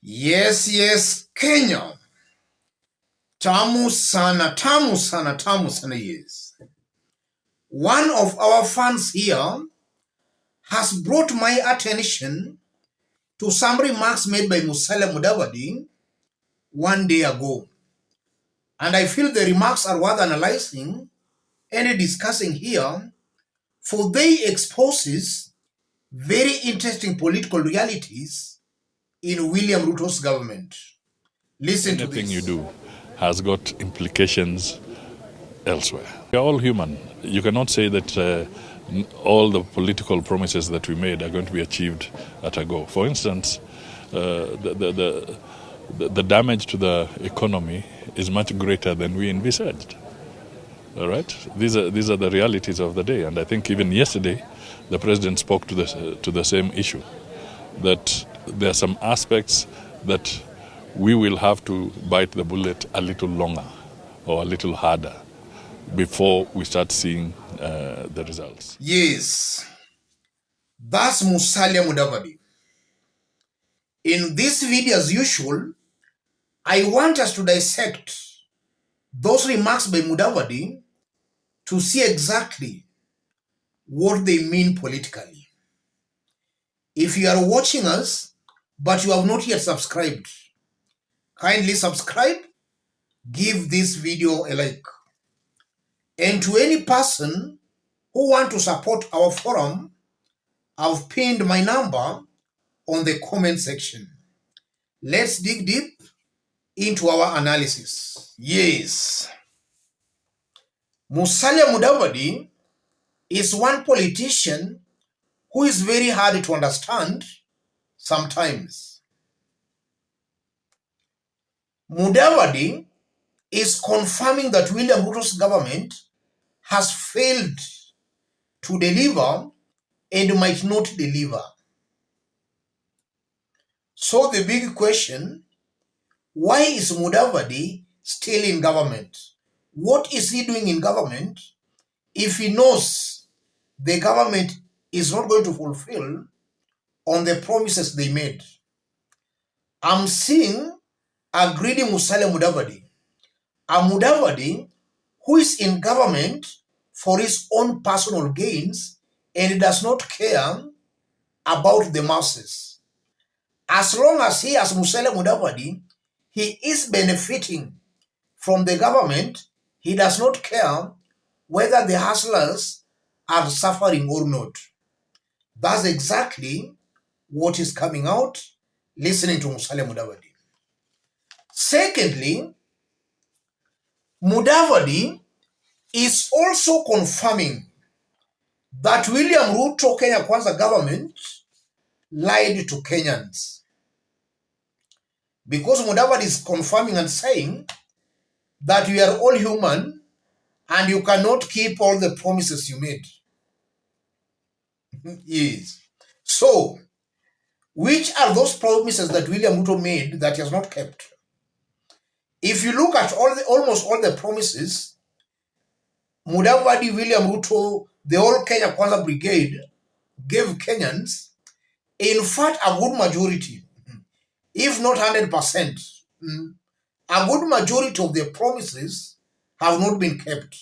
Yes, Kenya. Tamu sana, tamu sana, tamu sana, yes. One of our fans here has brought my attention to some remarks made by Mudavadi one day ago. And I feel the remarks are worth analyzing and discussing here, for they exposes very interesting political realities in William Ruto's government. Listen to this. Anything you do has got implications elsewhere. We are all human. You cannot say that all the political promises that we made are going to be achieved at a go. For instance, the damage to the economy is much greater than we envisaged. All right, these are the realities of the day, and I think even yesterday, the president spoke to the same issue, that there are some aspects that we will have to bite the bullet a little longer or a little harder before we start seeing the results. Yes, that's Mudavadi. In this video, as usual, I want us to dissect those remarks by Mudavadi to see exactly what they mean politically. If you are watching us, but you have not yet subscribed, kindly subscribe, give this video a like. And to any person who want to support our forum, I've pinned my number on the comment section. Let's dig deep into our analysis. Yes, Mudavadi is one politician who is very hard to understand sometimes. Mudavadi is confirming that William Ruto's government has failed to deliver and might not deliver. So the big question, why is Mudavadi still in government? What is he doing in government if he knows the government is not going to fulfill on the promises they made? I'm seeing a greedy Mudavadi, a Mudavadi who is in government for his own personal gains and does not care about the masses. As long as he, as Mudavadi, he is benefiting from the government, he does not care whether the hustlers are suffering or not. That's exactly what is coming out listening to Mudavadi. Secondly, Mudavadi is also confirming that William Ruto Kenya Kwanza government lied to Kenyans. Because Mudavadi is confirming and saying that we are all human and you cannot keep all the promises you made. Yes. So, which are those promises that William Ruto made that he has not kept? If you look at almost all the promises, Mudavadi, William Ruto, the whole Kenya Kwanza brigade gave Kenyans, in fact, a good majority, if not 100%, a good majority of their promises have not been kept.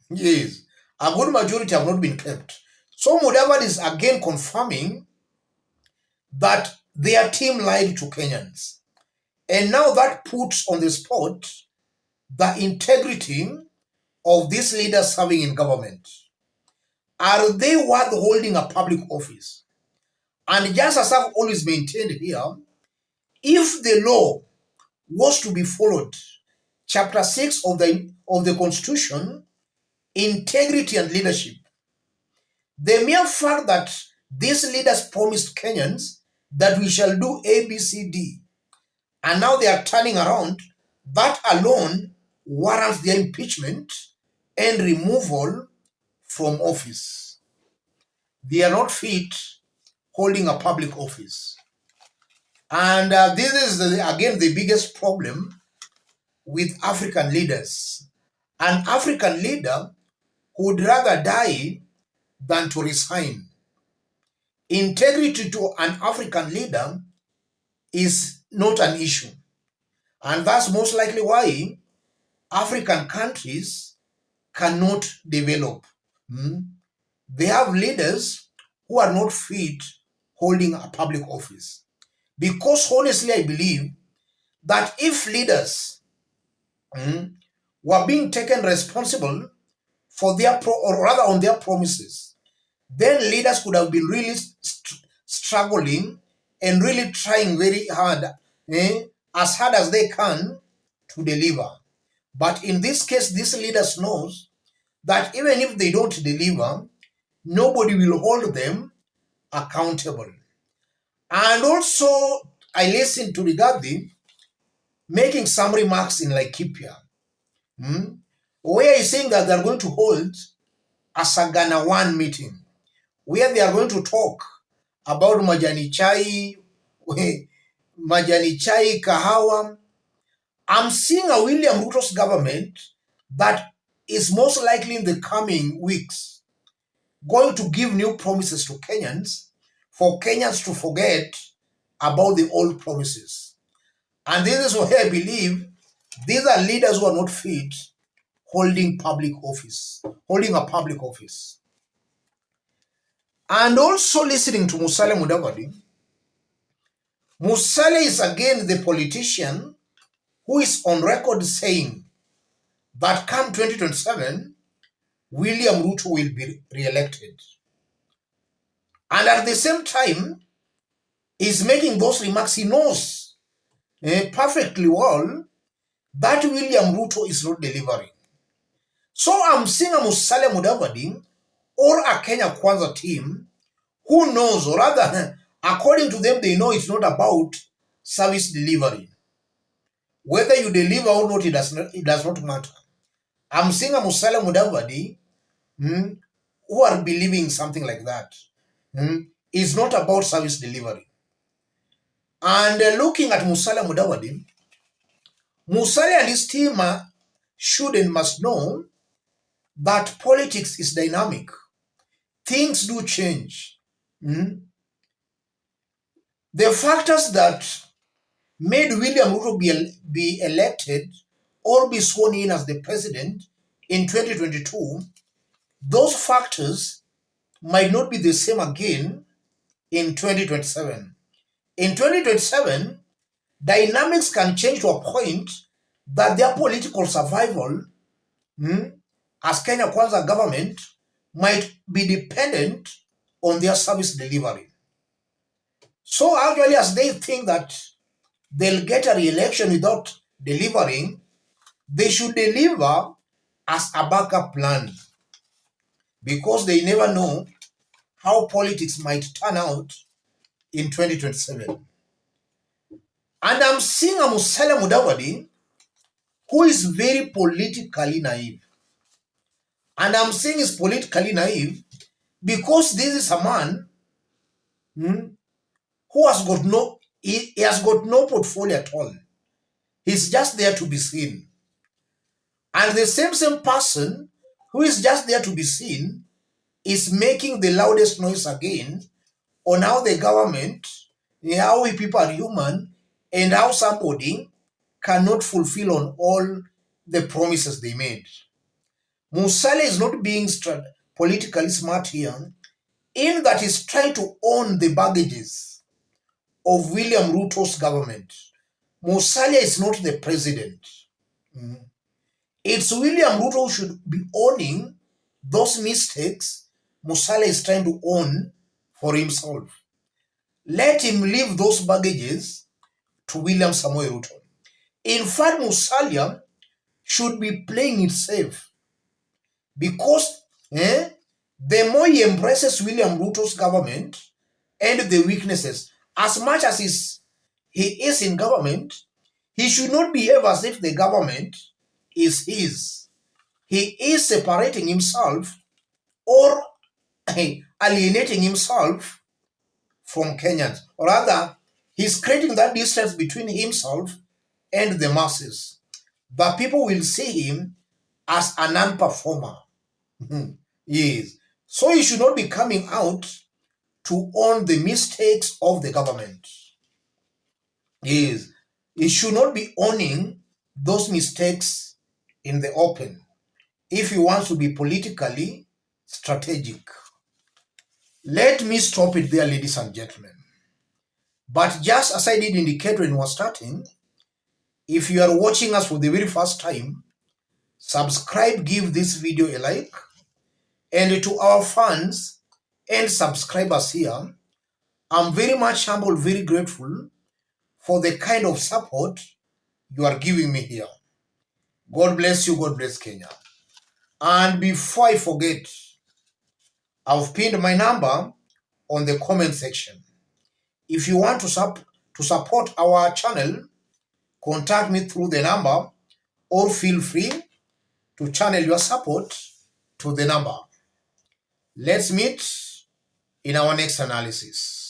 Yes, a good majority have not been kept. So Mudavadi is again confirming that their team lied to Kenyans. And now that puts on the spot the integrity of these leaders serving in government. Are they worth holding a public office? And just as I've always maintained here, if the law was to be followed, Chapter 6 of the Constitution, integrity and leadership, the mere fact that these leaders promised Kenyans that we shall do A, B, C, D, and now they are turning around, that alone warrants their impeachment and removal from office. They are not fit holding a public office. And this is, again, the biggest problem with African leaders. An African leader would rather die than to resign. Integrity to an African leader is not an issue. And that's most likely why African countries cannot develop. They have leaders who are not fit holding a public office. Because honestly, I believe that if leaders were being taken responsible for their or rather on their promises, then leaders could have been really struggling and really trying very hard, as hard as they can to deliver. But in this case, these leaders knows that even if they don't deliver, nobody will hold them accountable. And also, I listened to Rigathi making some remarks in Laikipia, where he's saying that they're going to hold a Sagana 1 meeting, where they are going to talk about majani chai, kahawa. I'm seeing a William Ruto's government that is most likely in the coming weeks going to give new promises to Kenyans for Kenyans to forget about the old promises. And this is where I believe these are leaders who are not fit holding a public office. And also listening to Musalia Mudavadi. Musalia is again the politician who is on record saying that come 2027, William Ruto will be re-elected. And at the same time, he's making those remarks. He knows perfectly well that William Ruto is not delivering. So I'm seeing a Musalia Mudavadi or a Kenya Kwanza team who knows, or rather, according to them, they know it's not about service delivery. Whether you deliver or not, it does not matter. I'm seeing a Musalia Mudavadi who are believing something like that. It's not about service delivery. And looking at Musalia Mudavadi, Musalia and his team should and must know that politics is dynamic. Things do change. The factors that made William Ruto be elected or be sworn in as the president in 2022, those factors might not be the same again in 2027. In 2027, dynamics can change to a point that their political survival as Kenya Kwanza government might be dependent on their service delivery. So actually, as they think that they'll get a re-election without delivering, they should deliver as a backup plan, because they never know how politics might turn out in 2027. And I'm seeing a Musalia Mudavadi who is very politically naive. And I'm saying he's politically naive because this is a man who has got he has got no portfolio at all. He's just there to be seen. And the same person who is just there to be seen is making the loudest noise again on how the government, how we people are human, and how somebody cannot fulfill on all the promises they made. Musalia is not being politically smart here, in that he's trying to own the baggages of William Ruto's government. Musalia is not the president. It's William Ruto who should be owning those mistakes Musalia is trying to own for himself. Let him leave those baggages to William Samoei Ruto. In fact, Musalia should be playing it safe, because the more he embraces William Ruto's government and the weaknesses, as much as he is in government, he should not behave as if the government is his. He is separating himself or alienating himself from Kenyans. Or rather, he's creating that distance between himself and the masses. The people will see him as a non-performer. Yes. So he should not be coming out to own the mistakes of the government. is it should not be owning those mistakes in the open if you want to be politically strategic. Let me stop it there, ladies and gentlemen. But just as I did indicate when we were starting, if you are watching us for the very first time, subscribe, give this video a like, and to our fans and subscribers here, I'm very much humble, very grateful for the kind of support you are giving me here. God bless you, God bless Kenya. And before I forget, I've pinned my number on the comment section. If you want to support our channel, contact me through the number or feel free to channel your support to the number. Let's meet in our next analysis.